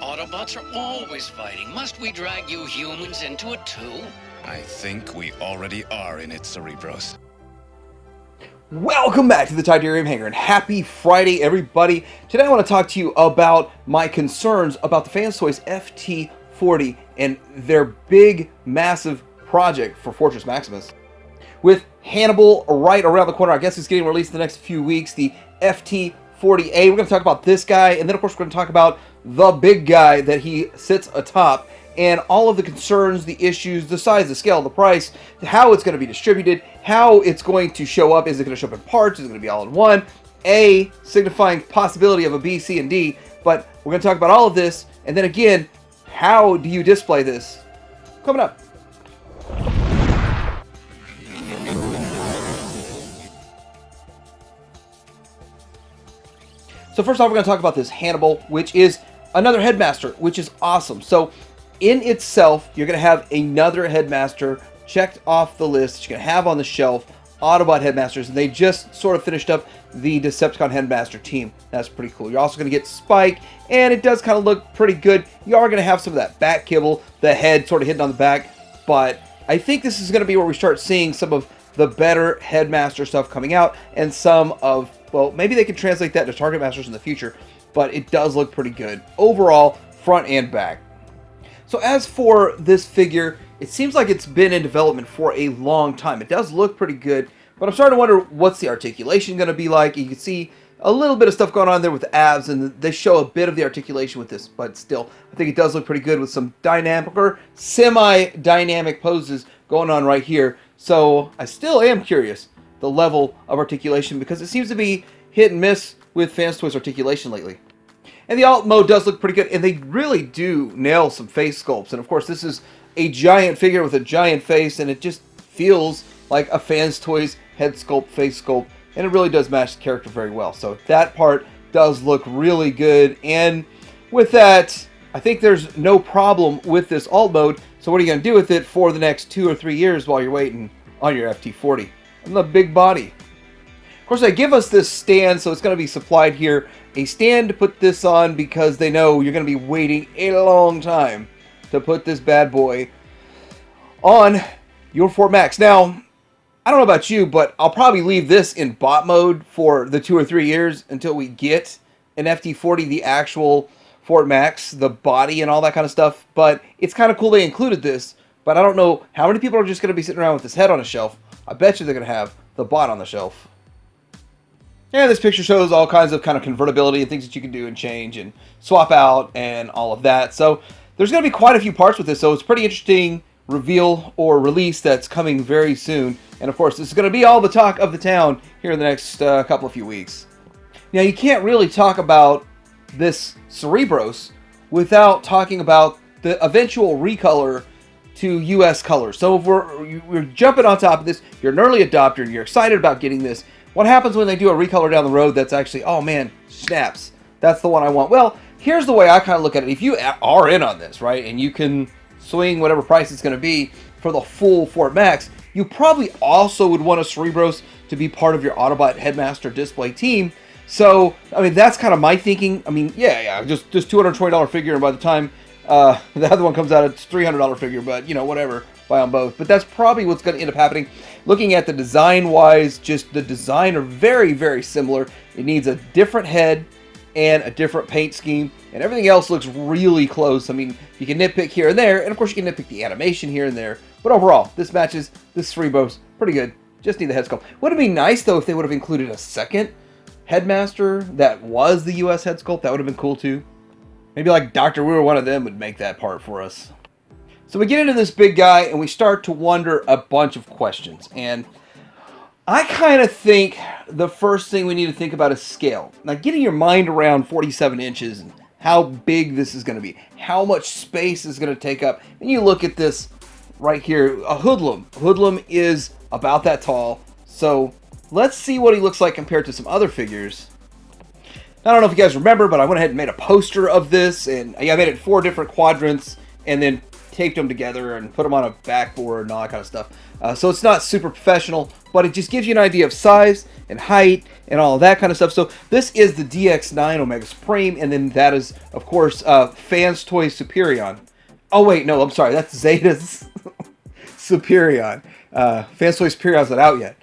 Autobots are always fighting. Must we drag you humans into it too? I think we already are in it, Cerebros. Welcome back to the Titanium Hangar, and happy Friday, everybody. Today I want to talk to you about my concerns about the Fans Toys FT40 and their big, massive project for Fortress Maximus. With Hannibal right around the corner, I guess it's getting released in the next few weeks, the FT40A. We're going to talk about this guy, and then of course we're going to talk about the big guy that he sits atop, and all of the concerns, the issues, the size, the scale, the price, how it's going to be distributed, how it's going to show up. Is it going to show up in parts? Is it going to be all in one? A, signifying possibility of a B, C, and D. But we're going to talk about all of this, and then again, how do you display this? Coming up. So first off, we're going to talk about this Hannibal, which is another Headmaster, which is awesome. So in itself, you're going to have another Headmaster checked off the list that you're going to have on the shelf, Autobot Headmasters, and they just sort of finished up the Decepticon Headmaster team. That's pretty cool. You're also going to get Spike, and it does kind of look pretty good. You are going to have some of that back kibble, the head sort of hidden on the back, but I think this is going to be where we start seeing some of the better Headmaster stuff coming out, and some of, well, maybe they can translate that to Target Masters in the future, but it does look pretty good overall, front and back. So as for this figure, it seems like it's been in development for a long time. It does look pretty good, but I'm starting to wonder what's the articulation going to be like. You can see a little bit of stuff going on there with the abs, and they show a bit of the articulation with this, but still, I think it does look pretty good with some dynamic or semi-dynamic poses going on right here. So I still am curious the level of articulation, because it seems to be hit and miss with Fans Toys articulation lately. And the alt mode does look pretty good, and they really do nail some face sculpts. And of course, this is a giant figure with a giant face, and it just feels like a Fans Toys head sculpt, face sculpt, and it really does match the character very well. So that part does look really good, and with that, I think there's no problem with this alt mode. So what are you going to do with it for the next 2 or 3 years while you're waiting on your FT40? And the big body. Of course, they give us this stand, so it's going to be supplied here. A stand to put this on, because they know you're going to be waiting a long time to put this bad boy on your Fort Max. Now, I don't know about you, but I'll probably leave this in bot mode for the 2 or 3 years until we get an FT40, the actual Fort Max, the body and all that kind of stuff. But it's kind of cool they included this, but I don't know how many people are just going to be sitting around with this head on a shelf. I bet you they're going to have the bot on the shelf. And this picture shows all kinds of kind of convertibility and things that you can do and change and swap out and all of that. So there's going to be quite a few parts with this, so it's a pretty interesting reveal or release that's coming very soon. And of course, this is going to be all the talk of the town here in the next couple of few weeks. Now, you can't really talk about this Cerebros without talking about the eventual recolor to US colors. So if we're jumping on top of this, you're an early adopter and you're excited about getting this. What happens when they do a recolor down the road that's actually, oh man, snaps, that's the one I want? Well, here's the way I kind of look at it. If you are in on this, right, and you can swing whatever price it's going to be for the full Fort Max, you probably also would want a Cerebros to be part of your Autobot Headmaster display team. So, I mean, that's kind of my thinking. I mean, yeah, just $220 figure, and by the time the other one comes out, it's $300 figure, but, you know, whatever, buy them both. But that's probably what's going to end up happening. Looking at the design-wise, just the design are very, very similar. It needs a different head and a different paint scheme, and everything else looks really close. I mean, you can nitpick here and there, and of course you can nitpick the animation here and there, but overall, this matches this Cerebros pretty good. Just need the head sculpt. Would it be nice, though, if they would have included a second Headmaster that was the US head sculpt? That would have been cool, too. Maybe like Dr. Wu or one of them would make that part for us. So we get into this big guy, and we start to wonder a bunch of questions. And I kind of think the first thing we need to think about is scale. Now, getting your mind around 47 inches and how big this is going to be, how much space is going to take up. And you look at this right here, a hoodlum. Hoodlum is about that tall. So let's see what he looks like compared to some other figures. I don't know if you guys remember, but I went ahead and made a poster of this, and I made it 4 different quadrants, and then taped them together and put them on a backboard and all that kind of stuff. So it's not super professional, but it just gives you an idea of size, and height and all of that kind of stuff. So this is the DX9 Omega Supreme, and then that is, of course, Fans Toys Superion. Oh wait, no, I'm sorry, that's Zeta's Superion. Fans Toys Superion's not out yet.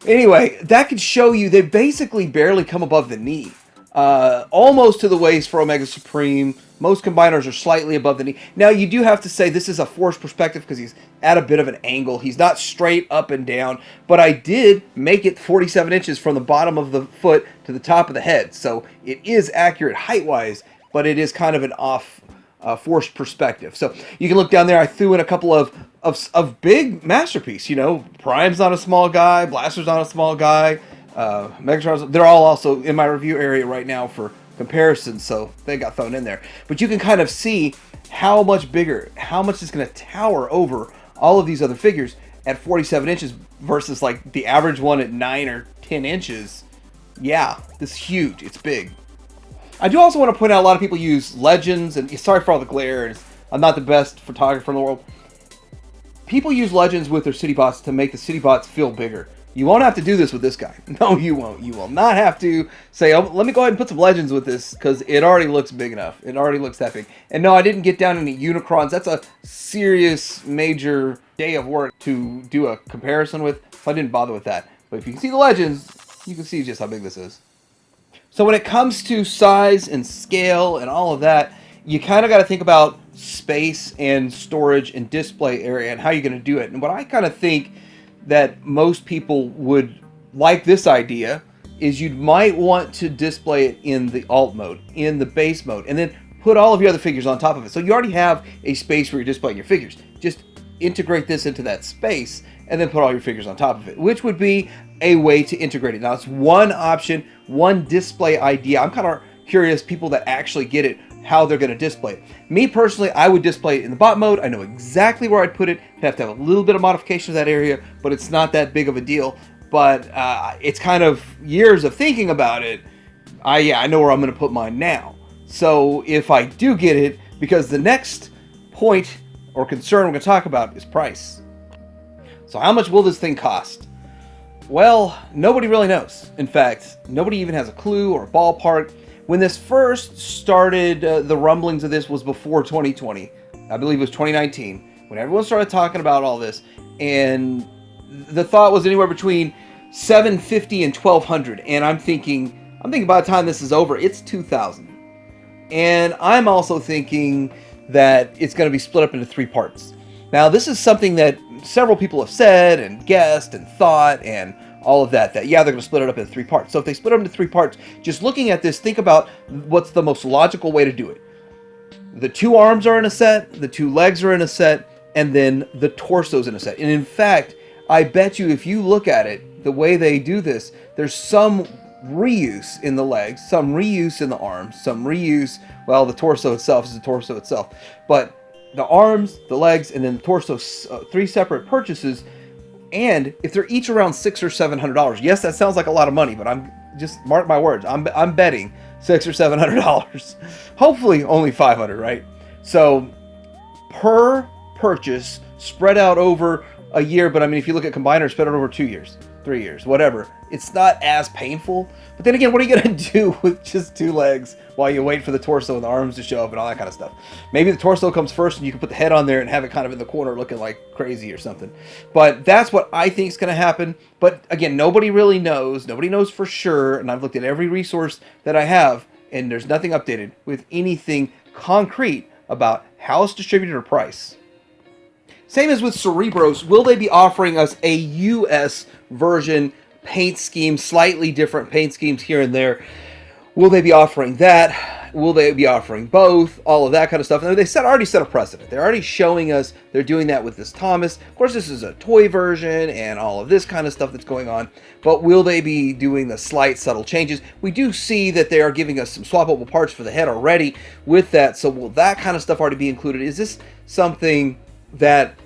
Anyway, that could show you they basically barely come above the knee. Almost to the waist for Omega Supreme. Most combiners are slightly above the knee. Now, you do have to say this is a forced perspective because he's at a bit of an angle. He's not straight up and down, but I did make it 47 inches from the bottom of the foot to the top of the head. So it is accurate height-wise, but it is kind of an off forced perspective. So you can look down there. I threw in a couple of big masterpiece. You know, Prime's not a small guy. Blaster's not a small guy. Megatron's, they're all also in my review area right now for comparison, so they got thrown in there. But you can kind of see how much bigger, how much it's going to tower over all of these other figures at 47 inches versus like the average one at 9 or 10 inches. Yeah, this is huge. It's big. I do also want to point out a lot of people use Legends, and sorry for all the glare, I'm not the best photographer in the world. People use Legends with their city bots to make the city bots feel bigger. You won't have to do this with this guy. No, you won't. You will not have to say, oh, let me go ahead and put some Legends with this, because it already looks big enough. It already looks that big. And no, I didn't get down any Unicrons. That's a serious, major day of work to do a comparison with, so I didn't bother with that. But if you can see the Legends, you can see just how big this is. So when it comes to size and scale and all of that, you kind of got to think about space and storage and display area and how you're going to do it. And what I kind of think that most people would like this idea is you might want to display it in the alt mode, in the base mode, and then put all of your other figures on top of it. So you already have a space where you're displaying your figures. Just integrate this into that space and then put all your figures on top of it, which would be a way to integrate it. Now, it's one option, one display idea. I'm kind of curious, people that actually get it, how they're going to display it. Me personally, I would display it in the bot mode. I know exactly where I'd put it. I'd have to have a little bit of modification of that area, but it's not that big of a deal. But it's kind of years of thinking about it. I know where I'm going to put mine now. So if I do get it, because the next point or concern we're going to talk about is price. So how much will this thing cost? Well, nobody really knows. In fact, nobody even has a clue or a ballpark. When this first started, the rumblings of this was before 2020. I believe it was 2019, when everyone started talking about all this. And the thought was anywhere between $750 and $1,200. And I'm thinking by the time this is over, it's $2,000. And I'm also thinking that it's going to be split up into 3 parts. Now, this is something that several people have said and guessed and thought and all of that, yeah, they're going to split it up into 3 parts. So if they split it up into 3 parts, just looking at this, think about what's the most logical way to do it. The 2 arms are in a set, the 2 legs are in a set, and then the torso's in a set. And in fact, I bet you if you look at it, the way they do this, there's some reuse in the legs, some reuse in the arms, some reuse, well, the torso itself is the torso itself. But the arms, the legs, and then the torso, 3 separate purchases. And if they're each around $600 or $700, yes, that sounds like a lot of money, but I'm just, mark my words, I'm betting $600 or $700. Hopefully only $500, right? So per purchase, spread out over a year. But I mean, if you look at combiners, spread out over 2 years, 3 years, whatever. It's not as painful. But then again, what are you going to do with just 2 legs while you wait for the torso and the arms to show up and all that kind of stuff? Maybe the torso comes first and you can put the head on there and have it kind of in the corner looking like crazy or something. But that's what I think is going to happen. But again, nobody really knows. Nobody knows for sure. And I've looked at every resource that I have, and there's nothing updated with anything concrete about how it's distributed or price. Same as with Cerebros, will they be offering us a US version paint scheme, slightly different paint schemes here and there? Will they be offering that? Will they be offering both? All of that kind of stuff. And they already set a precedent. They're already showing us they're doing that with this Thomas. Of course, this is a toy version and all of this kind of stuff that's going on. But will they be doing the slight, subtle changes? We do see that they are giving us some swappable parts for the head already with that. So will that kind of stuff already be included? Is this something that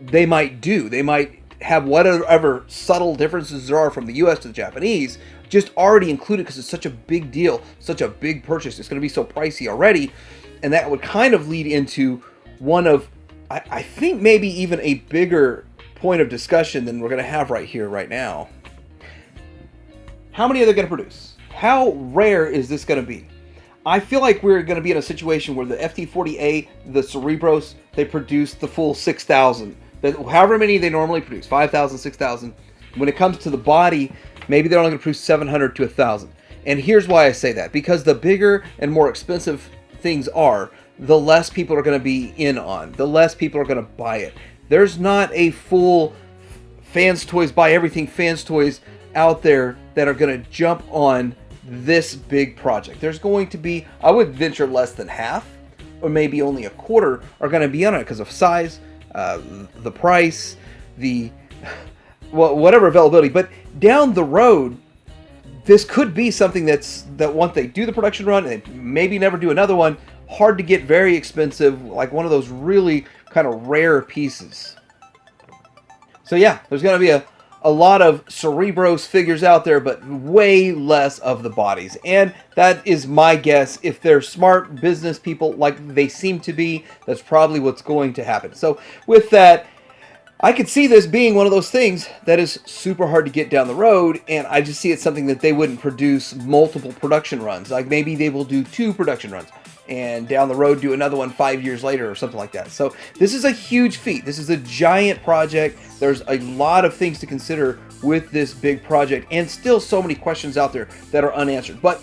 they might do? They might have whatever subtle differences there are from the US to the Japanese just already included, because it's such a big deal, such a big purchase. It's going to be so pricey already. And that would kind of lead into one of, I think maybe even a bigger point of discussion than we're going to have right here, right now. How many are they going to produce? How rare is this going to be? I feel like we're going to be in a situation where the FT40A, the Cerebros, they produce the full 6,000. However many they normally produce, 5,000, 6,000. When it comes to the body, maybe they're only going to produce 700 to 1,000. And here's why I say that. Because the bigger and more expensive things are, the less people are going to be in on. The less people are going to buy it. There's not a full Fans Toys Buy Everything Fans Toys out there that are going to jump on this big project. There's going to be, I would venture, less than half or maybe only a quarter are going to be on it because of size, the price, the whatever availability. But down the road, this could be something that once they do the production run and maybe never do another one, hard to get, very expensive, like one of those really kind of rare pieces. So yeah, there's going to be a lot of Cerebros figures out there, but way less of the bodies. And that is my guess. If they're smart business people like they seem to be, that's probably what's going to happen. So with that, I could see this being one of those things that is super hard to get down the road, and I just see it something that they wouldn't produce multiple production runs. Like maybe they will do 2 production runs, and down the road do another one 5 years later or something like that. So this is a huge feat. This is a giant project. There's a lot of things to consider with this big project, and still so many questions out there that are unanswered. But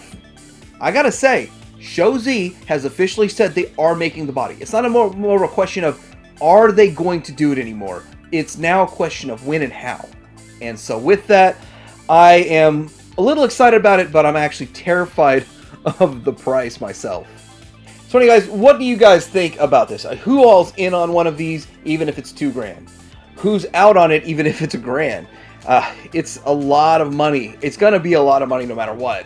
I gotta say, Show Z has officially said they are making the body. It's not a more of a question of are they going to do it anymore. It's now a question of when and how. And so with that, I am a little excited about it, but I'm actually terrified of the price myself. So anyway, guys, what do you guys think about this? Who all's in on one of these, even if it's $2,000? Who's out on it, even if it's $1,000? It's a lot of money. It's going to be a lot of money no matter what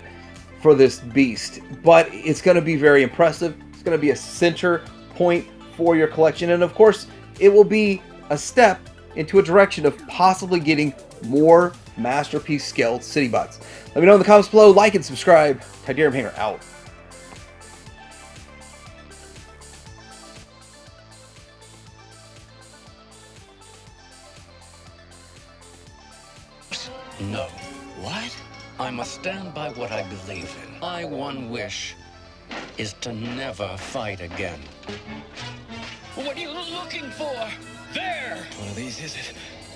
for this beast. But it's going to be very impressive. It's going to be a center point for your collection. And of course, it will be a step into a direction of possibly getting more masterpiece scaled city bots. Let me know in the comments below. Like and subscribe. Tydarium Hanger out. No. What? I must stand by what I believe in. My one wish is to never fight again. What are you looking for? There! One of these, is it?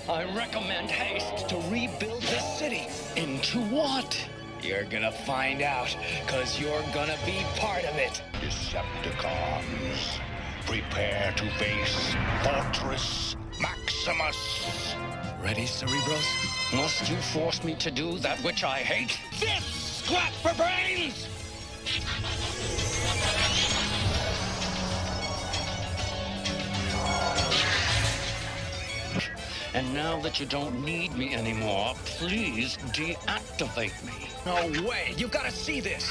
I recommend haste to rebuild the city. Into what? You're gonna find out, because you're gonna be part of it. Decepticons, prepare to face Fortress Maximus. Ready, Cerebros? Must you force me to do that which I hate? This scrap for brains! And now that you don't need me anymore, please deactivate me. No way! You gotta see this!